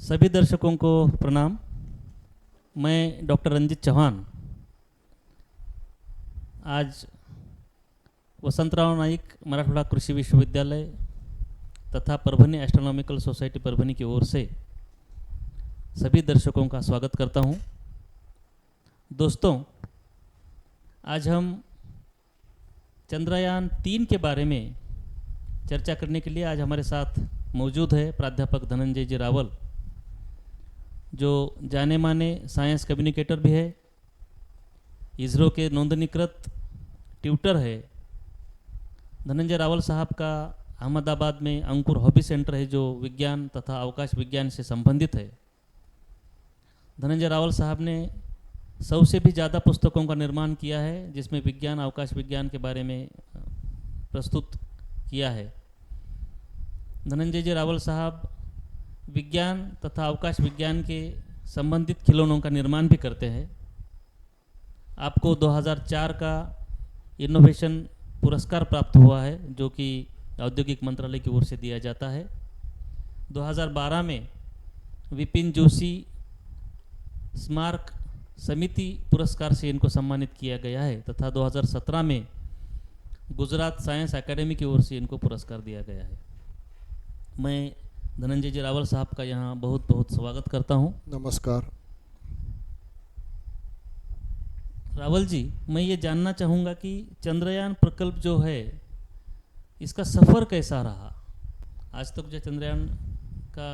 सभी दर्शकों को प्रणाम। मैं डॉक्टर रंजित चौहान आज वसंतराव नाईक मराठवाड़ा कृषि विश्वविद्यालय तथा परभनी एस्ट्रोनॉमिकल सोसाइटी परभनी की ओर से सभी दर्शकों का स्वागत करता हूं। दोस्तों, आज हम चंद्रयान 3 के बारे में चर्चा करने के लिए आज हमारे साथ मौजूद है प्राध्यापक धनंजय जी रावल, जो जाने माने साइंस कम्युनिकेटर भी है, इसरो के नोंदणीकृत ट्यूटर है। धनंजय रावल साहब का अहमदाबाद में अंकुर हॉबी सेंटर है जो विज्ञान तथा अवकाश विज्ञान से संबंधित है। धनंजय रावल साहब ने 100 से भी ज़्यादा पुस्तकों का निर्माण किया है जिसमें विज्ञान अवकाश विज्ञान के बारे में प्रस्तुत किया है। धनंजय जी रावल साहब विज्ञान तथा अवकाश विज्ञान के संबंधित खिलौनों का निर्माण भी करते हैं। आपको 2004 का इनोवेशन पुरस्कार प्राप्त हुआ है जो कि औद्योगिक मंत्रालय की ओर से दिया जाता है। 2012 में विपिन जोशी स्मारक समिति पुरस्कार से इनको सम्मानित किया गया है तथा 2017 में गुजरात साइंस एकेडमी की ओर से इनको पुरस्कार दिया गया है। मैं धनंजय जी रावल साहब का यहाँ बहुत बहुत स्वागत करता हूँ। नमस्कार। रावल जी, मैं ये जानना चाहूँगा कि चंद्रयान प्रकल्प जो है इसका सफ़र कैसा रहा? आज तक जो चंद्रयान का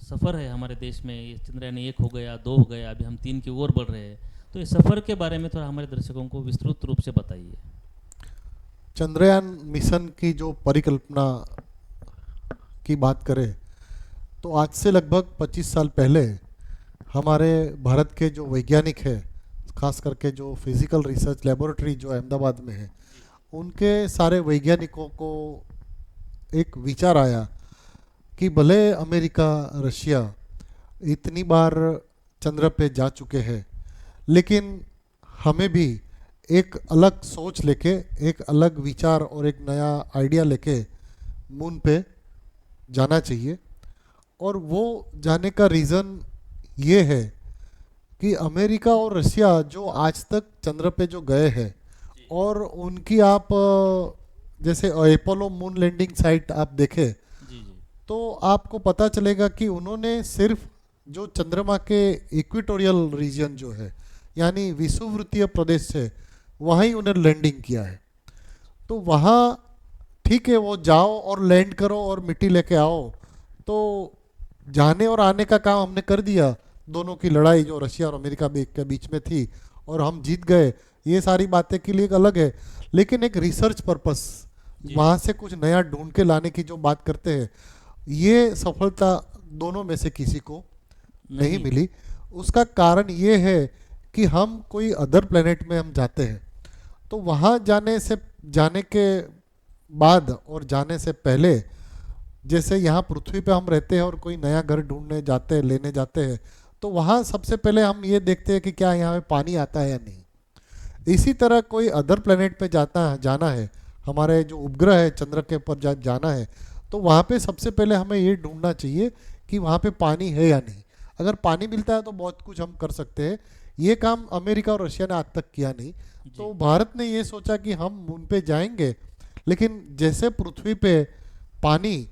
सफ़र है हमारे देश में, ये चंद्रयान 1 हो गया, 2 हो गया, अभी हम 3 की ओर बढ़ रहे हैं, तो इस सफ़र के बारे में थोड़ा हमारे दर्शकों को विस्तृत रूप से बताइए। चंद्रयान मिशन की जो परिकल्पना की बात करें तो आज से लगभग 25 साल पहले हमारे भारत के जो वैज्ञानिक हैं, खास करके जो फिजिकल रिसर्च लेबोरेटरी जो अहमदाबाद में है, उनके सारे वैज्ञानिकों को एक विचार आया कि भले अमेरिका, रशिया इतनी बार चंद्र पे जा चुके हैं, लेकिन हमें भी एक अलग सोच लेके, एक अलग विचार और एक नया आइडिया लेके मून पे जाना चाहिए। और वो जाने का रीज़न ये है कि अमेरिका और रशिया जो आज तक चंद्र पे जो गए हैं और उनकी आप जैसे अपोलो मून लैंडिंग साइट आप देखें तो आपको पता चलेगा कि उन्होंने सिर्फ जो चंद्रमा के इक्वेटोरियल रीजन जो है यानी विषुववृत्तीय प्रदेश है वहीं उन्हें लैंडिंग किया है। तो वहाँ ठीक है, वो जाओ और लैंड करो और मिट्टी लेके आओ, तो जाने और आने का काम हमने कर दिया। दोनों की लड़ाई जो रशिया और अमेरिका के बीच में थी और हम जीत गए, ये सारी बातें के लिए एक अलग है, लेकिन एक रिसर्च पर्पस वहाँ से कुछ नया ढूंढ के लाने की जो बात करते हैं, ये सफलता दोनों में से किसी को नहीं मिली। उसका कारण ये है कि हम कोई अदर प्लेनेट में हम जाते हैं तो वहाँ जाने के बाद और जाने से पहले, जैसे यहाँ पृथ्वी पे हम रहते हैं और कोई नया घर ढूंढने जाते हैं, लेने जाते हैं, तो वहाँ सबसे पहले हम ये देखते हैं कि क्या यहाँ पे पानी आता है या नहीं। इसी तरह कोई अदर प्लेनेट पे जाना है, हमारे जो उपग्रह है चंद्र के ऊपर जाना है, तो वहाँ पे सबसे पहले हमें ये ढूंढना चाहिए कि वहाँ पे पानी है या नहीं। अगर पानी मिलता है तो बहुत कुछ हम कर सकते हैं। ये काम अमेरिका और रशिया ने आज तक किया नहीं। तो भारत ने ये सोचा कि हम मून पे जाएंगे, लेकिन जैसे पृथ्वी पे पानी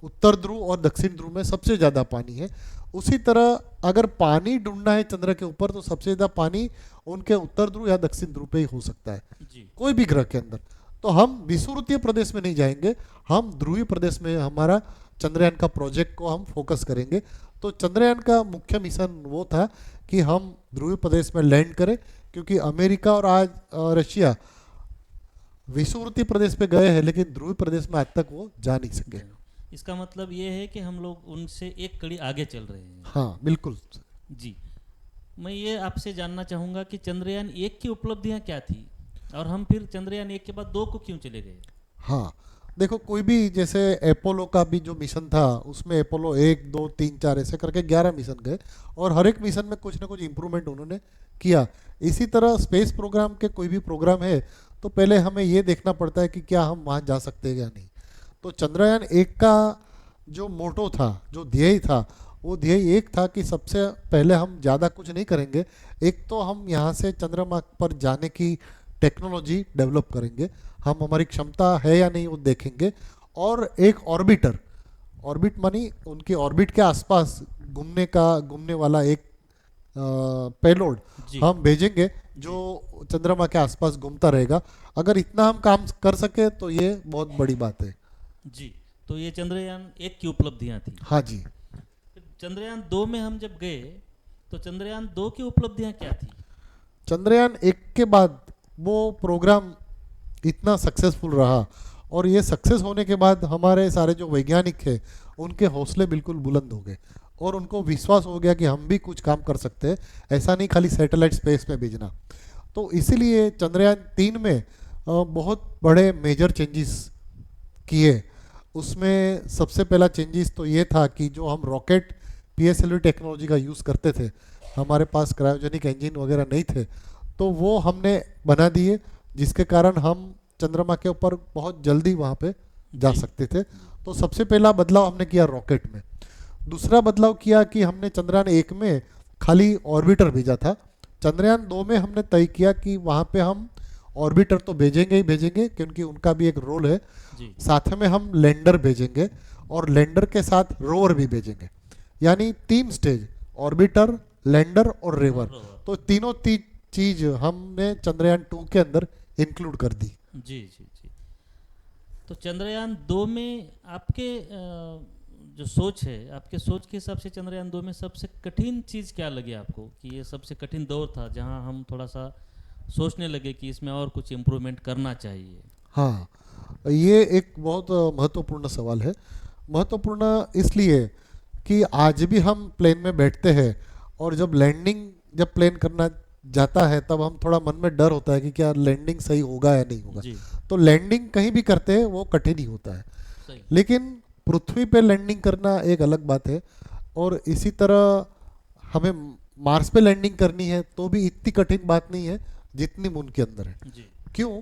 उत्तर ध्रुव और दक्षिण ध्रुव में सबसे ज़्यादा पानी है, उसी तरह अगर पानी ढूंढना है चंद्र के ऊपर तो सबसे ज़्यादा पानी उनके उत्तर ध्रुव या दक्षिण ध्रुव पे ही हो सकता है कोई भी ग्रह के अंदर। तो हम विषुववृत्तीय प्रदेश में नहीं जाएंगे, हम ध्रुवीय प्रदेश में हमारा चंद्रयान का प्रोजेक्ट को हम फोकस करेंगे। तो चंद्रयान का मुख्य मिशन वो था कि हम ध्रुवीय प्रदेश में लैंड करें, क्योंकि अमेरिका और आज रशिया विषुववृत्तीय प्रदेश पे गए हैं लेकिन ध्रुवीय प्रदेश में आज तक वो जा नहीं सके। इसका मतलब ये है कि हम लोग उनसे एक कड़ी आगे चल रहे हैं। हाँ, बिल्कुल जी। मैं ये आपसे जानना चाहूँगा कि चंद्रयान 1 की उपलब्धियाँ क्या थी और हम फिर चंद्रयान 1 के बाद 2 को क्यों चले गए? हाँ, देखो, कोई भी जैसे अपोलो का भी जो मिशन था उसमें अपोलो 1, 2, 3, 4 ऐसे करके 11 मिशन गए और हर एक मिशन में कुछ ना कुछ इम्प्रूवमेंट उन्होंने किया। इसी तरह स्पेस प्रोग्राम के कोई भी प्रोग्राम है तो पहले हमें ये देखना पड़ता है कि क्या हम वहाँ जा सकते हैं या नहीं। तो चंद्रयान 1 का जो मोटो था, जो ध्येय था, वो ध्येय एक था कि सबसे पहले हम ज़्यादा कुछ नहीं करेंगे, एक तो हम यहाँ से चंद्रमा पर जाने की टेक्नोलॉजी डेवलप करेंगे, हम हमारी क्षमता है या नहीं वो देखेंगे, और एक ऑर्बिटर, ऑर्बिट मानी उनके ऑर्बिट के आसपास घूमने वाला एक पेलोड जी हम भेजेंगे जो चंद्रमा के आसपास घूमता रहेगा। अगर इतना हम काम कर सके तो ये बहुत बड़ी बात है। जी। तो ये चंद्रयान 1 की उपलब्धियां थी। हाँ जी। फिर चंद्रयान 2 में हम जब गए तो चंद्रयान 2 की उपलब्धियां क्या थी? चंद्रयान 1 के बाद वो प्रोग्राम इतना सक्सेसफुल रहा, और ये सक्सेस होने के बाद हमारे सारे जो वैज्ञानिक हैं उनके हौसले बिल्कुल बुलंद हो गए, और उनको विश्वास हो गया कि हम भी कुछ काम कर सकते हैं, ऐसा नहीं खाली सैटेलाइट स्पेस में भेजना। तो इसीलिए चंद्रयान 3 में बहुत बड़े मेजर चेंजेस किए। उसमें सबसे पहला चेंजेस तो ये था कि जो हम रॉकेट PSLV टेक्नोलॉजी का यूज़ करते थे, हमारे पास क्रायोजेनिक इंजन वगैरह नहीं थे, तो वो हमने बना दिए, जिसके कारण हम चंद्रमा के ऊपर बहुत जल्दी वहाँ पे जा जी। सकते थे। तो सबसे पहला बदलाव हमने किया रॉकेट में। दूसरा बदलाव किया कि हमने चंद्रयान 1 में खाली ऑर्बिटर भेजा था, चंद्रयान 2 में हमने तय किया कि वहाँ पे हम ऑर्बिटर तो भेजेंगे ही भेजेंगे, क्योंकि उनका भी एक रोल है, जी साथ में हम लैंडर भेजेंगे, और लैंडर के साथ रोवर भी भेजेंगे, यानी 3 स्टेज, ऑर्बिटर, लैंडर और रोवर। रोवर। तो तीनों चीज हमने चंद्रयान 2 के अंदर इंक्लूड कर दी। जी जी जी। तो चंद्रयान 2 में आपके जो सोच है, आपके सोच के हिसाब से चंद्रयान 2 में सबसे कठिन चीज़ क्या लगी आपको कि ये सबसे कठिन दौर था जहां हम थोड़ा सा सोचने लगे कि इसमें और कुछ इम्प्रूवमेंट करना चाहिए? हाँ, ये एक बहुत महत्वपूर्ण सवाल है। महत्वपूर्ण इसलिए कि आज भी हम प्लेन में बैठते हैं, और जब प्लेन करना जाता है तब हम थोड़ा मन में डर होता है कि क्या लैंडिंग सही होगा या नहीं होगा। जी तो लैंडिंग कहीं भी करते हैं वो कठिन ही होता है, सही। लेकिन पृथ्वी पे लैंडिंग करना एक अलग बात है। और इसी तरह हमें मार्स पे लैंडिंग करनी है तो भी इतनी कठिन बात नहीं है जितनी मून के अंदर है। जी क्यों?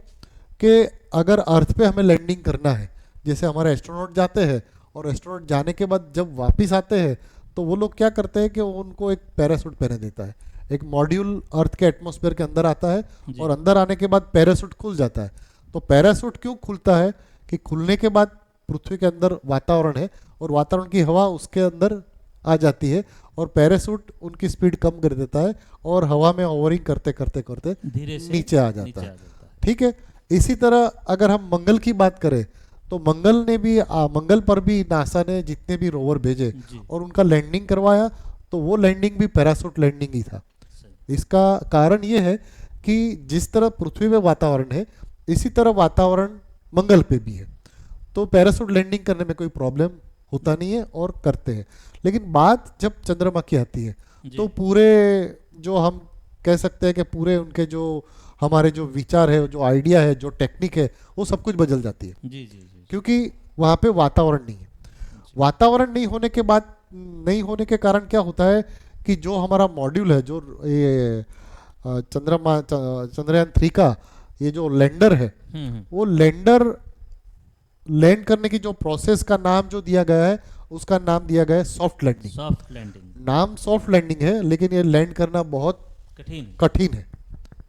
कि अगर अर्थ पे हमें लैंडिंग करना है, जैसे हमारे एस्ट्रोनॉट जाते हैं, और एस्ट्रोनॉट जाने के बाद जब वापस आते हैं तो वो लोग क्या करते हैं कि उनको एक पैराशूट पहने देता है, एक मॉड्यूल अर्थ के एटमॉस्फेयर के अंदर आता है, जी। और अंदर आने के बाद पैराशूट खुल जाता है। तो पैराशूट क्यों खुलता है कि खुलने के बाद पृथ्वी के अंदर वातावरण है, और वातावरण की हवा उसके अंदर आ जाती है, और पैराशूट उनकी स्पीड कम कर देता है, और हवा में ओवरिंग करते करते करते धीरे से नीचे आ नीचे जाता आ है। जाता है। ठीक है। इसी तरह अगर हम मंगल की बात करें तो मंगल पर भी नासा ने जितने भी रोवर भेजे जी और उनका लैंडिंग करवाया, तो वो लैंडिंग भी पैराशूट लैंडिंग ही था। सही। इसका कारण ये है कि जिस तरह पृथ्वी में वातावरण है, इसी तरह वातावरण मंगल पे भी है, तो पैराशूट लैंडिंग करने में कोई प्रॉब्लम होता नहीं है, और करते हैं। लेकिन बात जब चंद्रमा की आती है जी तो पूरे, जो हम कह सकते हैं कि पूरे उनके जो हमारे जो विचार है, जो आइडिया है, जो टेक्निक है, वो सब कुछ बदल जाती है, जी जी जी क्योंकि वहाँ पे वातावरण नहीं है। जी। वातावरण नहीं होने के कारण क्या होता है कि जो हमारा मॉड्यूल है, जो ये चंद्रयान 3 का ये जो लैंडर है, वो लैंडर लैंड करने की जो प्रोसेस का नाम जो दिया गया है, उसका नाम दिया गया है सॉफ्ट लैंडिंग। Soft landing. नाम सॉफ्ट लैंडिंग है, लेकिन ये लैंड करना बहुत कठिन। कठिन है।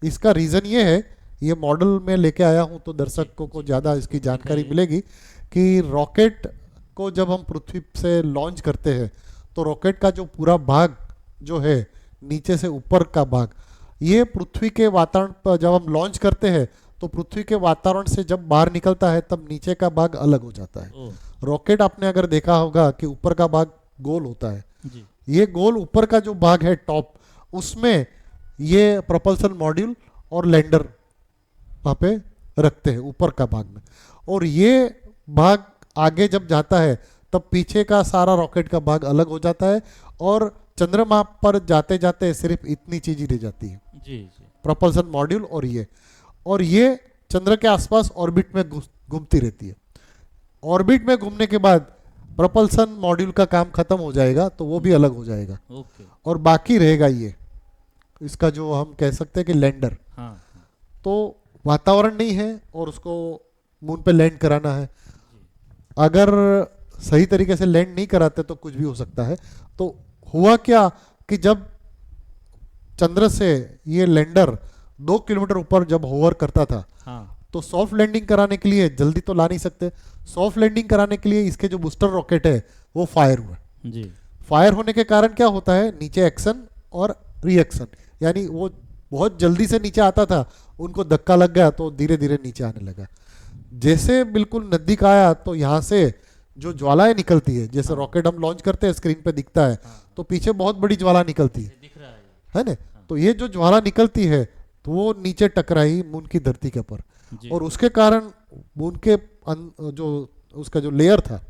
इसका रीज़न ये है, ये मॉडल में लेके आया हूँ तो दर्शकों को ज़्यादा इसकी जानकारी दिखाइए। मिलेगी कि रॉकेट को जब हम पृथ्वी से लॉन्च करते हैं तो रॉकेट का जो पूरा भाग जो है, नीचे से ऊपर का भाग, ये पृथ्वी के वातावरण पर जब हम लॉन्च करते हैं तो पृथ्वी के वातावरण से जब बाहर निकलता है तब नीचे का भाग अलग हो जाता है। ओ रॉकेट आपने अगर देखा होगा कि ऊपर का भाग गोल होता है, जी ये गोल ऊपर का जो भाग है टॉप, उसमें ये प्रोपल्सन मॉड्यूल और लैंडर वहाँ पे रखते हैं ऊपर का भाग में, और ये भाग आगे जब जाता है तब पीछे का सारा रॉकेट का भाग अलग हो जाता है, और चंद्रमा पर जाते जाते सिर्फ इतनी चीज ही रह जाती है, जी जी प्रोपल्सन मॉड्यूल और ये चंद्र के आसपास ऑर्बिट में घूमती रहती है। ऑर्बिट में घूमने के बाद प्रोपल्सन मॉड्यूल का काम खत्म हो जाएगा, तो वो भी अलग हो जाएगा, ओके। और बाकी रहेगा ये इसका जो हम कह सकते हैं कि लैंडर। हाँ तो वातावरण नहीं है और उसको मून पे लैंड कराना है। जी अगर सही तरीके से लैंड नहीं कराते तो कुछ भी हो सकता है। तो हुआ क्या कि जब चंद्र से ये लैंडर 2 किलोमीटर ऊपर जब होवर करता था, हाँ तो सॉफ्ट लैंडिंग कराने के लिए जल्दी तो ला नहीं सकते। सॉफ्ट लैंडिंग कराने के लिए इसके जो बूस्टर रॉकेट है वो फायर हुआ। जी फायर होने के कारण क्या होता है, नीचे एक्शन और रिएक्शन, यानी वो बहुत जल्दी से नीचे आता था, उनको धक्का लग गया तो धीरे धीरे नीचे आने लगा। जैसे बिल्कुल नजदीक आया तो यहाँ से जो ज्वालाएं निकलती है, जैसे रॉकेट हम लॉन्च करते हैं स्क्रीन पे दिखता है, तो पीछे बहुत बड़ी ज्वाला निकलती दिख रहा है ना। तो ये जो ज्वाला निकलती है तो वो नीचे टकराई मून की धरती के ऊपर, जी और उसके कारण मून के जो उसका जो लेयर था,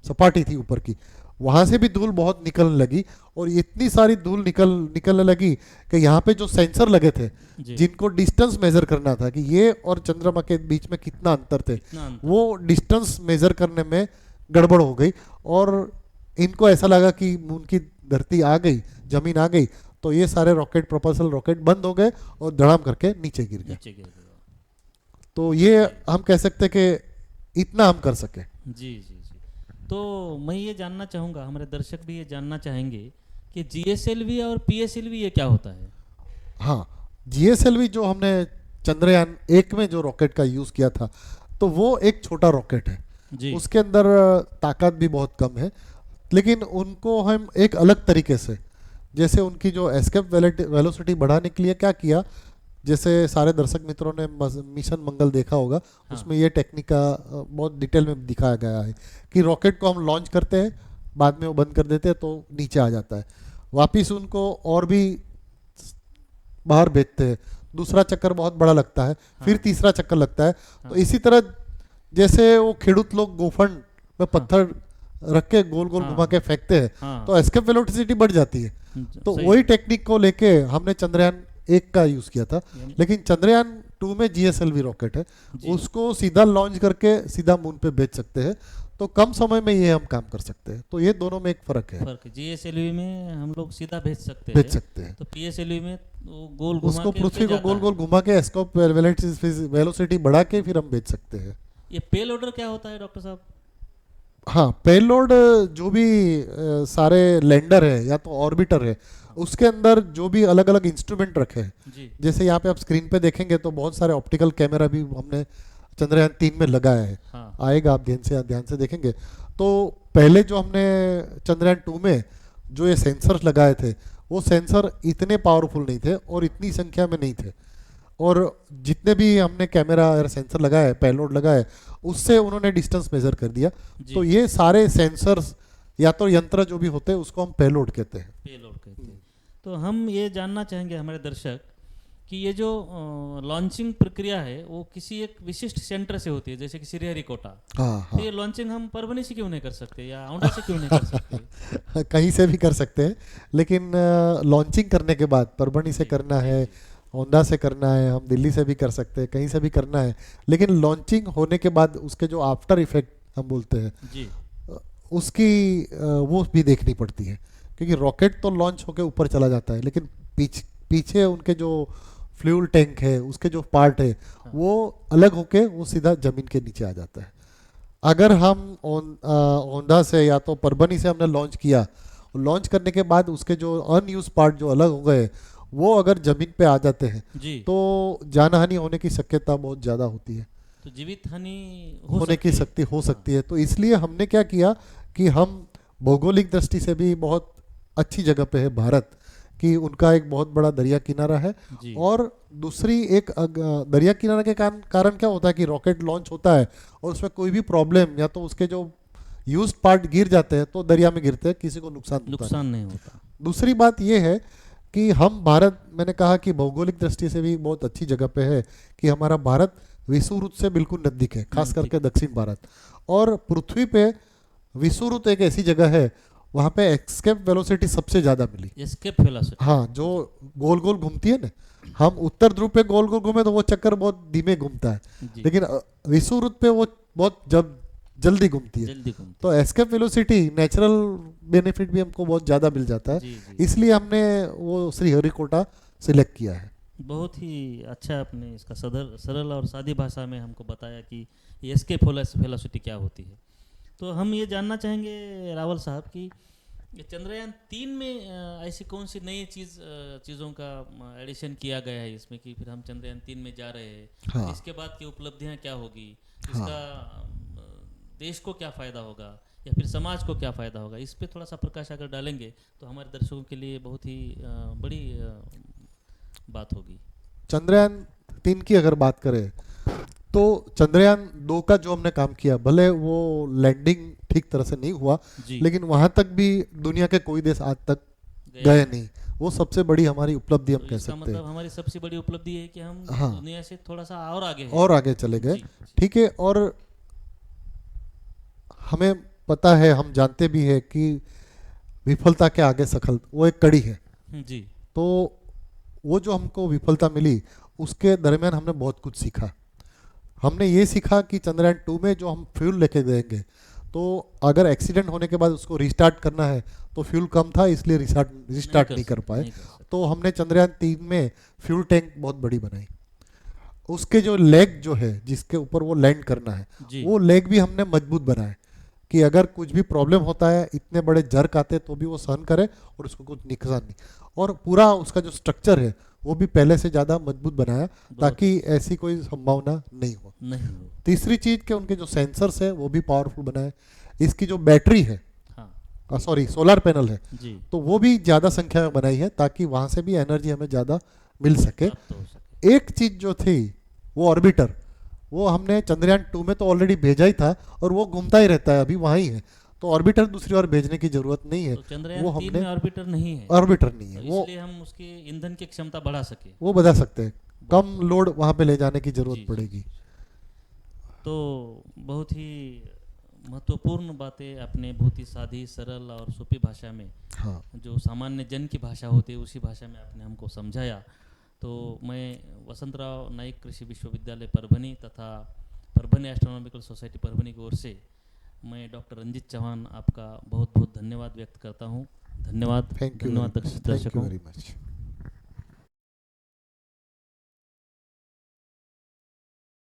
सपाटी थी ऊपर की, वहां से भी धूल बहुत निकलने लगी, और इतनी सारी धूल निकलने लगी कि यहाँ पे जो सेंसर लगे थे जी जिनको डिस्टेंस मेजर करना था कि ये और चंद्रमा के बीच में कितना अंतर थे, इतना अंतर। वो डिस्टेंस मेजर करने में गड़बड़ हो गई, और इनको ऐसा लगा कि मून की धरती आ गई, जमीन आ गई, तो ये सारे रॉकेट, प्रोपल्सल रॉकेट बंद हो गए और धड़ाम करके नीचे गिर गए। नीचे गिर गया। तो ये हम कह सकते हैं कि इतना हम कर सके। जी जी जी। तो मैं ये जानना चाहूँगा, हमारे दर्शक भी ये जानना चाहेंगे कि जीएसएलवी और पीएसएलवी ये क्या होता है? हाँ, जीएसएलवी जो हमने चंद्रयान 1 में जो रॉकेट का यूज़ किया था, तो वो एक छोटा रॉकेट है, जी उसके अंदर ताकत भी बहुत कम है, लेकिन उनको हम एक अलग तरीके से, जैसे उनकी जो एस्केप वेलोसिटी बढ़ाने के लिए क्या किया, जैसे सारे दर्शक मित्रों ने मिशन मंगल देखा होगा, हाँ। उसमें ये टेक्निक का बहुत डिटेल में दिखाया गया है कि रॉकेट को हम लॉन्च करते हैं, बाद में वो बंद कर देते हैं तो नीचे आ जाता है, वापिस उनको और भी बाहर भेजते हैं, दूसरा चक्कर बहुत बड़ा लगता है, फिर तीसरा चक्कर लगता है। तो इसी तरह जैसे वो खेडूत लोग गोफन में पत्थर रख के गोल गोल हाँ। घुमा के फेंकते हैं, हाँ तो एस्केप वेलोसिटी बढ़ जाती है। तो सही। वही टेक्निक को लेके हमने चंद्रयान 1 का यूज किया था, यानी- लेकिन चंद्रयान 2 में जीएसएलवी रॉकेट है, जी। उसको सीधा लॉन्च करके सीधा मून पे भेज सकते हैं, तो कम समय में ये हम काम कर सकते हैं। तो ये दोनों में एक फर्क है, फर्क जीएसएलवी में हम लोग सीधा भेज सकते भेज हैं, सकते हैं तो पीएसएलवी में वो गोल घुमा उसको के पृथ्वी भेज को जाता गोल है। गोल घुमा के एस्केप वेलोसिटी बढ़ा के फिर हम भेज सकते हैं। ये पेलोडर क्या होता है डॉक्टर साहब? हाँ, पेलोड जो भी सारे लैंडर है या तो ऑर्बिटर है, उसके अंदर जो भी अलग अलग इंस्ट्रूमेंट रखे हैं, जी जैसे यहाँ पे आप स्क्रीन पे देखेंगे तो बहुत सारे ऑप्टिकल कैमरा भी हमने चंद्रयान 3 में लगाया है, हाँ आएगा, आप ध्यान से देखेंगे। तो पहले जो हमने चंद्रयान 2 में जो ये सेंसर लगाए थे, वो सेंसर इतने पावरफुल नहीं थे और इतनी संख्या में नहीं थे, और जितने भी हमने कैमरा या सेंसर लगाए, पेलोड लगाए, उससे उन्होंने डिस्टेंस मेजर कर दिया। जी तो ये सारे सेंसर्स या तो यंत्र जो भी होते हैं उसको हम पेलोड कहते हैं। पेलोड कहते हैं। तो हम ये जानना चाहेंगे हमारे दर्शक कि ये जो लॉन्चिंग प्रक्रिया है वो किसी एक विशिष्ट सेंटर से होती है, जैसे कि श्रीहरिकोटा, हाँ तो ये लॉन्चिंग हम परभनी से क्यों नहीं कर सकते या औंढा से क्यों नहीं कर सकते? हाँ, कहीं से भी कर सकते हैं, लेकिन लॉन्चिंग करने के बाद परभणी से करना है, औंधा से करना है, हम दिल्ली से भी कर सकते हैं, कहीं से भी करना है, लेकिन लॉन्चिंग होने के बाद उसके जो आफ्टर इफेक्ट हम बोलते हैं, जी उसकी वो भी देखनी पड़ती है, क्योंकि रॉकेट तो लॉन्च होकर ऊपर चला जाता है, लेकिन पीछे उनके जो फ्यूल टैंक है, उसके जो पार्ट है, वो अलग होके वो सीधा जमीन के नीचे आ जाता है। अगर हम औंधा से या तो परभणी से हमने लॉन्च किया, लॉन्च करने के बाद उसके जो अनयूज पार्ट जो अलग हो गए, वो अगर जमीन पे आ जाते हैं जी तो जानहानि होने की शक्यता बहुत ज़्यादा होती है, तो जीवित हानि होने की शक्ति हो सकती है। तो इसलिए हमने क्या किया कि हम भौगोलिक दृष्टि से भी बहुत अच्छी जगह पे है भारत, कि उनका एक बहुत बड़ा दरिया किनारा है, जी और दूसरी एक दरिया किनारे के कारण क्या होता है कि रॉकेट लॉन्च होता है और उसमें कोई भी प्रॉब्लम या तो उसके जो यूज्ड पार्ट गिर जाते हैं तो दरिया में गिरते हैं, किसी को नुकसान होता है। नुकसान नहीं होता। दूसरी बात यह है कि हम भारत, मैंने कहा कि भौगोलिक दृष्टि से भी बहुत अच्छी जगह पे है कि हमारा भारत विषुववृत्त से बिल्कुल नजदीक है, खास करके दक्षिण भारत, और पृथ्वी पे विषुववृत्त एक ऐसी जगह है वहाँ पे एस्केप वेलोसिटी सबसे ज़्यादा मिली। एस्केप वेलोसिटी, हाँ, जो गोल गोल घूमती है ना, हम उत्तर ध्रुव पे गोल गोल घूमे तो वो चक्कर बहुत धीमे घूमता है, जी लेकिन विषुववृत्त पे वो बहुत जल्दी घूमती है। जल्दी घूमती तो एस्केप वेलोसिटी नेचुरल बेनिफिट भी हमको बहुत ज़्यादा मिल जाता है, जी जी। इसलिए हमने वो श्रीहरिकोटा सिलेक्ट किया है। बहुत ही अच्छा आपने इसका सरल और सादी भाषा में हमको बताया कि एस्केप वेलोसिटी क्या होती है। तो हम ये जानना चाहेंगे रावल साहब कि ये चंद्रयान 3 में ऐसी कौन सी नई चीज़ों का एडिशन किया गया है इसमें कि फिर हम चंद्रयान 3 में जा रहे हैं? हाँ। इसके बाद की उपलब्धियां क्या होगी? हाँ। इसका देश को क्या फ़ायदा होगा या फिर समाज को क्या फ़ायदा होगा? इस पे थोड़ा सा प्रकाश अगर डालेंगे तो हमारे दर्शकों के लिए बहुत ही बड़ी बात होगी। चंद्रयान 3 की अगर बात करें तो चंद्रयान 2 का जो हमने काम किया, भले वो लैंडिंग ठीक तरह से नहीं हुआ, जी। लेकिन वहां तक भी दुनिया के कोई देश आज तक गए नहीं। वो सबसे बड़ी हमारी उपलब्धि हम तो कह इसका सकते मतलब हैं। हमारी सबसे बड़ी उपलब्धि है कि हम हाँ। दुनिया से थोड़ा सा और आगे हैं। और आगे चले गए। जी, जी। ठीक है। और हमें पता है, हम जानते भी है कि विफलता के आगे सफल वो एक कड़ी है। जी। तो वो जो हमको विफलता मिली उसके दरमियान हमने बहुत कुछ सीखा। हमने ये सीखा कि चंद्रयान 2 में जो हम फ्यूल लेके देंगे, तो अगर एक्सीडेंट होने के बाद उसको रिस्टार्ट करना है तो फ्यूल कम था, इसलिए रिस्टार्ट नहीं कर पाए। तो हमने चंद्रयान 3 में फ्यूल टैंक बहुत बड़ी बनाई। उसके जो लेग जो है जिसके ऊपर वो लैंड करना है, जी। वो लेग भी हमने मजबूत बनाए कि अगर कुछ भी प्रॉब्लम होता है, इतने बड़े जर्क आते तो भी वो सहन करे और उसको कुछ नुकसान नहीं। और पूरा उसका जो स्ट्रक्चर है वो भी पहले से ज़्यादा मजबूत बनाया ताकि ऐसी कोई संभावना नहीं हो। तीसरी चीज़ के उनके जो सेंसर्स है वो भी पावरफुल बनाए। इसकी जो बैटरी है, सॉरी सोलर पैनल है, तो वो भी ज़्यादा संख्या में बनाई है ताकि वहाँ से भी एनर्जी हमें ज़्यादा मिल सके। एक चीज़ जो थी वो ऑर्बिटर, वो हमने चंद्रयान 2 में तो ऑलरेडी भेजा ही था और वो घूमता ही रहता है, अभी वहाँ ही है। तो ऑर्बिटर दूसरी ओर भेजने की जरूरत नहीं है। तो चंद्रयान वो 3 हमने में ऑर्बिटर नहीं है। ऑर्बिटर नहीं है, तो वो इसलिए हम उसकी ईंधन की क्षमता बढ़ा सके। वो बढ़ा सकते हैं, कम लोड वहाँ पे ले जाने की जरूरत जी, पड़ेगी। तो बहुत ही महत्वपूर्ण बातें आपने बहुत ही सादी सरल और सूफी भाषा में, हाँ। जो सामान्य जन की भाषा होती है उसी भाषा में आपने हमको समझाया। तो मैं वसंतराव नाइक कृषि विश्वविद्यालय परभनी तथा परभनी एस्ट्रोनॉमिकल सोसाइटी परभनी की ओर से मैं डॉक्टर रंजीत चौहान आपका बहुत बहुत धन्यवाद व्यक्त करता हूँ। धन्यवाद। थैंक यू धन्यवाद वेरी दर्शकों। मच।